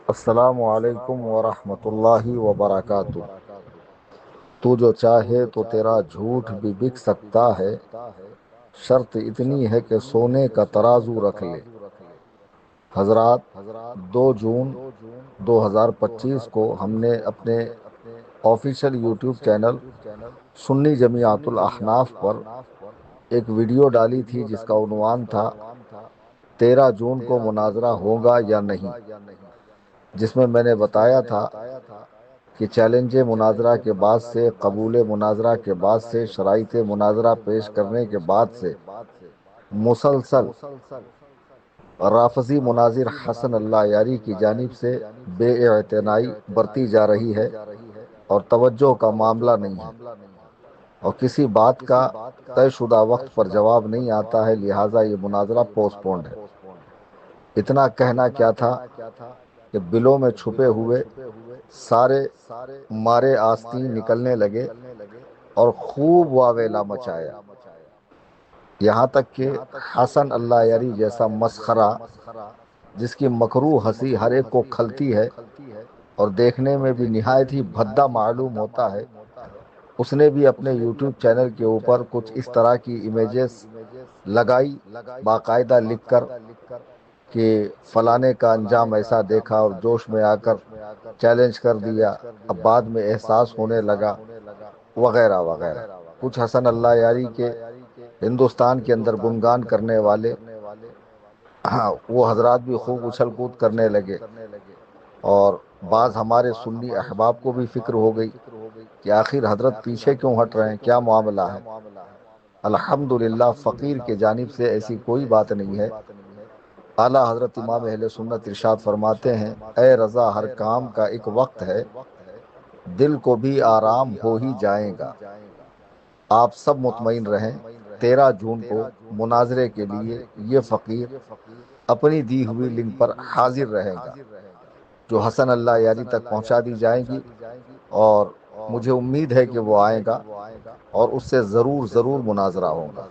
السلام علیکم ورحمۃ اللہ وبرکاتہ۔ تو جو چاہے تو تیرا جھوٹ بھی بک سکتا ہے، شرط اتنی ہے کہ سونے کا ترازو رکھ لے۔ حضرات، 2 جون 2025 کو ہم نے اپنے آفیشیل یوٹیوب چینل سنی جمیعت الاحناف پر ایک ویڈیو ڈالی تھی جس کا عنوان تھا 13 جون کو مناظرہ ہوگا یا نہیں، جس میں میں نے بتایا تھا کہ چیلنج مناظرہ کے بعد سے، قبول مناظرہ کے بعد سے، شرائط مناظرہ پیش کرنے کے بعد سے مسلسل رافضی مناظر حسن اللہ یاری کی جانب سے بے اعتنائی برتی جا رہی ہے اور توجہ کا معاملہ نہیں ہے، اور کسی بات کا طے شدہ وقت پر جواب نہیں آتا ہے، لہٰذا یہ مناظرہ پوسٹ پونڈ ہے۔ اتنا کہنا کیا تھا کہ بلوں میں چھپے ہوئے سارے مارے آستین نکلنے لگے اور خوب واویلا مچایا، یہاں تک کہ حسن اللہ یاری جیسا مسخرہ جس کی مکروہ ہنسی ہر ایک کو کھلتی ہے اور دیکھنے میں بھی نہایت ہی بھدا معلوم ہوتا ہے، اس نے بھی اپنے یوٹیوب چینل کے اوپر کچھ اس طرح کی امیجز لگائی، باقاعدہ لکھ کر کہ فلانے کا انجام ایسا دیکھا، اور جوش میں آ کر چیلنج کر دیا، اب بعد میں احساس ہونے لگا، وغیرہ وغیرہ۔ کچھ حسن اللہ یاری کے ہندوستان کے اندر گنگان کرنے والے وہ حضرات بھی خوب اچھل کود کرنے لگے، اور بعض ہمارے سنی احباب کو بھی فکر ہو گئی کہ آخر حضرت پیچھے کیوں ہٹ رہے ہیں، کیا معاملہ ہے؟ الحمدللہ فقیر کے جانب سے ایسی کوئی بات نہیں ہے۔ اعلیٰ حضرت امام اہل سنت ارشاد فرماتے ہیں، اے رضا ہر کام کا ایک وقت ہے، دل کو بھی آرام ہو ہی جائے گا۔ آپ سب مطمئن رہیں، 13 جون کو مناظرے کے لیے یہ فقیر اپنی دی ہوئی لنک پر حاضر رہے گا، جو حسن اللہ یاری تک پہنچا دی جائیں گی، اور مجھے امید ہے کہ وہ آئے گا اور اس سے ضرور ضرور مناظرہ ہوگا۔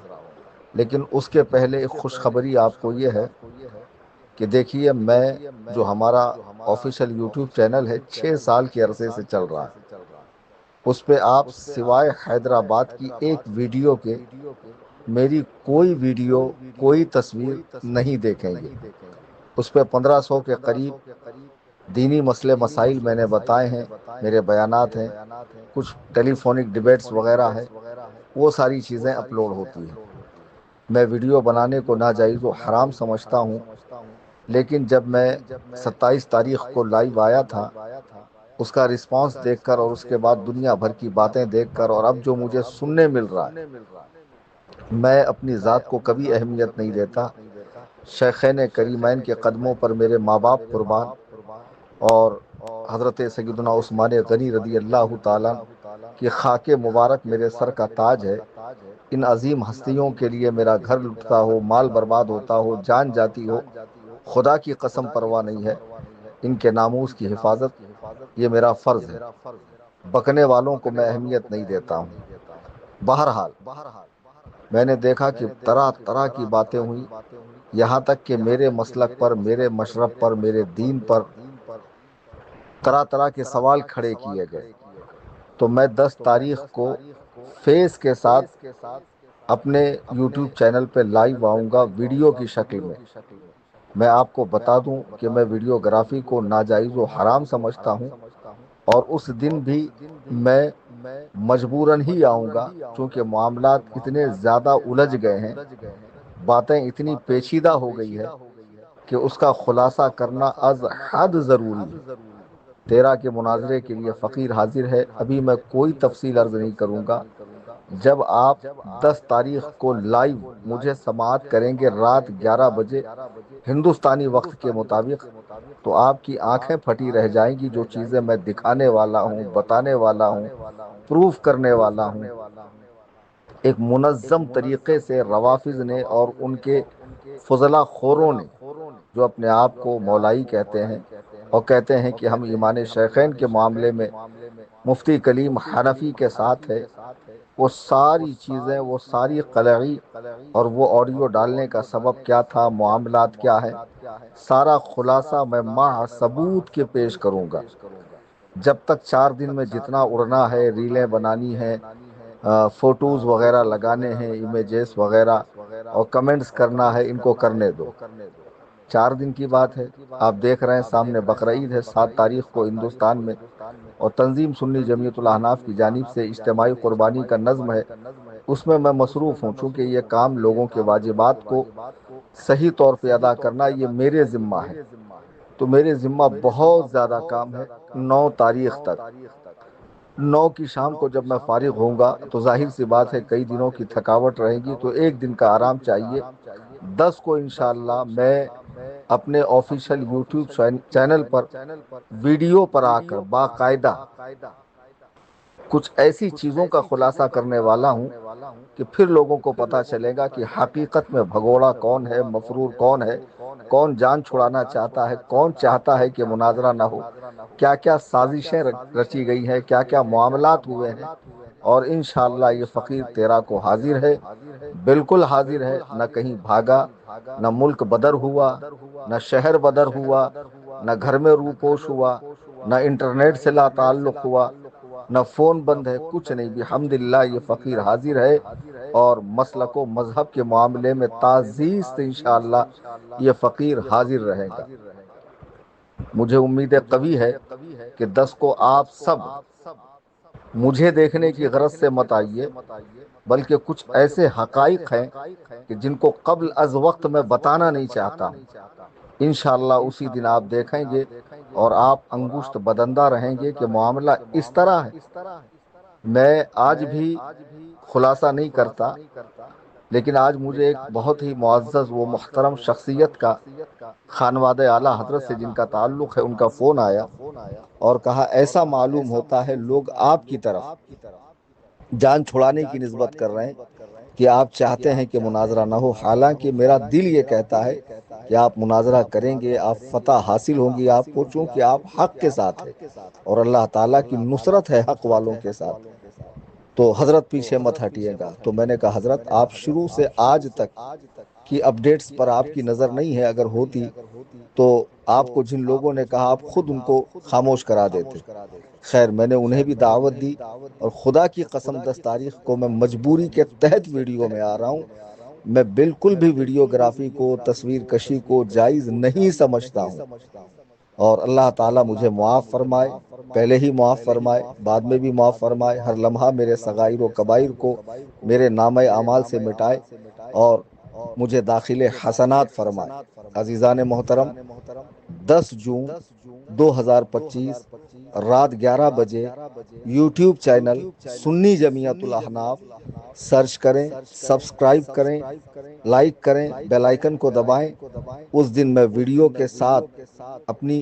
لیکن اس کے پہلے ایک خوشخبری آپ کو یہ ہے کہ دیکھیے، میں جو ہمارا آفیشیل یوٹیوب چینل ہے 6 سال کے عرصے سے چل رہا ہے، اس پہ آپ سوائے حیدرآباد کی ایک ویڈیو کے میری کوئی ویڈیو، کوئی تصویر نہیں دیکھیں گے۔ اس پہ 1500 کے قریب دینی مسئلے مسائل میں نے بتائے ہیں، میرے بیانات ہیں، کچھ ٹیلی فونک ڈیبیٹس وغیرہ ہے، وہ ساری چیزیں اپلوڈ ہوتی ہیں۔ میں ویڈیو بنانے کو ناجائز و حرام سمجھتا ہوں، لیکن جب میں 27 تاریخ کو لائیو آیا تھا، اس کا رسپانس دیکھ کر اور اس کے بعد دنیا بھر کی باتیں دیکھ کر، اور اب جو مجھے سننے مل رہا ہے، میں اپنی ذات کو کبھی اہمیت نہیں دیتا۔ شیخین کریمین کے قدموں پر میرے ماں باپ قربان، اور حضرت سیدنا عثمان غنی رضی اللہ تعالیٰ کی خاک مبارک میرے سر کا تاج ہے۔ ان عظیم ہستیوں کے لیے میرا گھر لٹتا ہو، مال برباد ہوتا ہو، جان جاتی ہو، خدا کی قسم پرواہ نہیں ہے۔ ان کے ناموس کی حفاظت یہ میرا فرض ہے۔ بکنے والوں کو میں اہمیت نہیں دیتا ہوں۔ بہرحال میں نے دیکھا کہ طرح طرح کی باتیں ہوئیں، یہاں تک کہ میرے مسلک پر، میرے مشرب پر، میرے دین پر طرح طرح کے سوال کھڑے کیے گئے۔ تو میں 10 تاریخ کو فیس کے ساتھ اپنے یوٹیوب چینل پہ لائیو آؤں گا ویڈیو کی شکل میں۔ میں آپ کو بتا دوں کہ میں ویڈیوگرافی کو ناجائز و حرام سمجھتا ہوں، اور اس دن بھی میں مجبوراً ہی آؤں گا، چونکہ معاملات اتنے زیادہ الجھ گئے ہیں، باتیں اتنی پیچیدہ ہو گئی ہے کہ اس کا خلاصہ کرنا از حد ضروری ہے۔ 13 کے مناظرے کے لیے فقیر حاضر ہے۔ ابھی میں کوئی تفصیل عرض نہیں کروں گا۔ جب آپ 10 تاریخ کو لائیو مجھے سماعت کریں گے رات 11 بجے ہندوستانی وقت کے مطابق، تو آپ کی آنکھیں پھٹی رہ جائیں گی۔ جو چیزیں میں دکھانے والا ہوں، بتانے والا ہوں، پروف کرنے والا ہوں، ایک منظم طریقے سے روافظ نے اور ان کے فضلہ خوروں نے، جو اپنے آپ کو مولائی کہتے ہیں اور کہتے ہیں کہ ہم ایمان شیخین کے معاملے میں مفتی کلیم حنفی کے ساتھ ہے، وہ ساری چیزیں، وہ ساری قلعی اور وہ آڈیو ڈالنے کا سبب کیا تھا، معاملات کیا ہے، سارا خلاصہ میں مع ثبوت کے پیش کروں گا۔ جب تک 4 دن میں جتنا اڑنا ہے، ریلیں بنانی ہیں، فوٹوز وغیرہ لگانے ہیں، امیجز وغیرہ، اور کمنٹس کرنا ہے، ان کو کرنے دو۔ 4 دن کی بات ہے، آپ دیکھ رہے ہیں سامنے بقرعید ہے 7 تاریخ کو ہندوستان میں، اور تنظیم سنی جمعیت الاحناف کی جانب سے اجتماعی قربانی کا نظم ہے، اس میں مصروف ہوں۔ چونکہ یہ کام لوگوں کے واجبات کو صحیح طور پہ ادا کرنا یہ میرے ذمہ ہے، تو میرے ذمہ بہت زیادہ کام ہے۔ 9 تاریخ تک، 9 کی شام کو جب میں فارغ ہوں گا تو ظاہر سی بات ہے کئی دنوں کی تھکاوٹ رہے گی، تو ایک دن کا آرام چاہیے۔ 10 کو انشاءاللہ میں اپنے آفیشیل یوٹیوب چینل پر ویڈیو پر آ کر باقاعدہ کچھ ایسی چیزوں کا خلاصہ کرنے والا ہوں کہ پھر لوگوں کو پتا چلے گا کہ حقیقت میں بھگوڑا کون ہے، مفرور کون ہے، کون جان چھڑانا چاہتا ہے، کون چاہتا ہے کہ مناظرہ نہ ہو، کیا کیا سازشیں رچی گئی ہیں، کیا کیا معاملات ہوئے ہیں۔ اور انشاءاللہ یہ فقیر تیرا کو حاضر ہے، بالکل حاضر ہے، نہ کہیں بھاگا، نہ ملک بدر ہوا، نہ شہر بدر ہوا، نہ گھر میں روپوش ہوا، نہ انٹرنیٹ سے لا تعلق ہوا، نہ فون بند ہے، کچھ نہیں۔ بحمداللہ یہ فقیر حاضر ہے، اور مسلک و مذہب کے معاملے میں تعزیز سے انشاءاللہ یہ فقیر حاضر رہے گا۔ مجھے امید قوی ہے کہ 10 کو آپ سب مجھے دیکھنے کی غرض سے مت آئیے، بلکہ کچھ ایسے حقائق ہیں کہ جن کو قبل از وقت میں بتانا نہیں چاہتا ہوں۔ انشاءاللہ اسی دن آپ دیکھیں گے اور آپ انگشت بدندہ رہیں گے کہ معاملہ اس طرح ہے۔ میں آج بھی خلاصہ نہیں کرتا، لیکن آج مجھے ایک بہت ہی معزز و محترم شخصیت کا، خانوادہ اعلیٰ حضرت سے جن کا تعلق ہے، ان کا فون آیا اور کہا ایسا معلوم ہوتا ہے لوگ آپ کی طرف جان چھڑانے کی نسبت کر رہے ہیں کہ آپ چاہتے ہیں کہ مناظرہ نہ ہو، حالانکہ میرا دل یہ کہتا ہے کہ آپ مناظرہ کریں گے، آپ فتح حاصل ہوں گی آپ کو، چونکہ آپ حق کے ساتھ ہیں اور اللہ تعالیٰ کی نصرت ہے حق والوں کے ساتھ۔ تو حضرت پیچھے مت ہٹیے گا۔ تو میں نے کہا حضرت آپ شروع سے آج تک کی اپڈیٹس پر آپ کی نظر نہیں ہے، اگر ہوتی تو آپ کو جن لوگوں نے کہا آپ خود ان کو خاموش کرا دیتے۔ خیر میں نے انہیں بھی دعوت دی، اور خدا کی قسم 10 تاریخ کو میں مجبوری کے تحت ویڈیو میں آ رہا ہوں۔ میں بالکل بھی ویڈیوگرافی کو، تصویر کشی کو جائز نہیں سمجھتا ہوں، اور اللہ تعالیٰ مجھے معاف فرمائے، پہلے ہی معاف فرمائے، بعد میں بھی معاف فرمائے، ہر لمحہ میرے صغائر و کبائر کو میرے نامہ اعمال سے مٹائے اور مجھے داخل حسنات فرمائے۔ عزیزان محترم، 10 جون 2025 رات 11 بجے یوٹیوب چینل سنی جمعیت الاحناف سرچ کریں، سبسکرائب کریں، لائک کریں، بیل آئیکن کو دبائیں۔ اس دن میں ویڈیو کے ساتھ، اپنی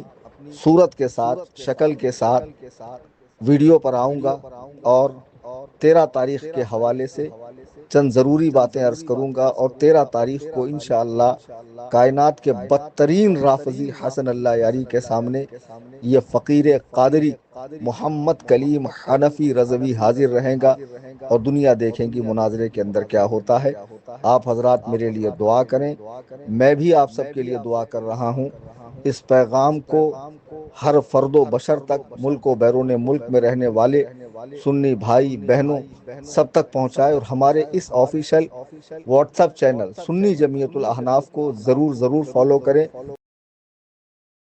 صورت کے ساتھ، شکل کے ساتھ ویڈیو پر آؤں گا، اور 13 تاریخ کے حوالے سے چند ضروری باتیں عرض کروں گا، اور 13 تاریخ کو انشاءاللہ کائنات کے بدترین رافضی حسن اللہ یاری کے سامنے یہ فقیر قادری محمد کلیم حنفی رضوی حاضر رہیں گا، اور دنیا دیکھیں گی مناظرے کے اندر کیا ہوتا ہے۔ آپ حضرات میرے لیے دعا کریں، میں بھی آپ سب کے لیے دعا کر رہا ہوں۔ اس پیغام کو ہر فرد و بشر تک، ملک و بیرون ملک میں رہنے والے سنی بھائی بہنوں سب تک پہنچائے، اور ہمارے اس آفیشیل واٹس ایپ چینل سنی جمعیت الاحناف کو ضرور فالو کریں۔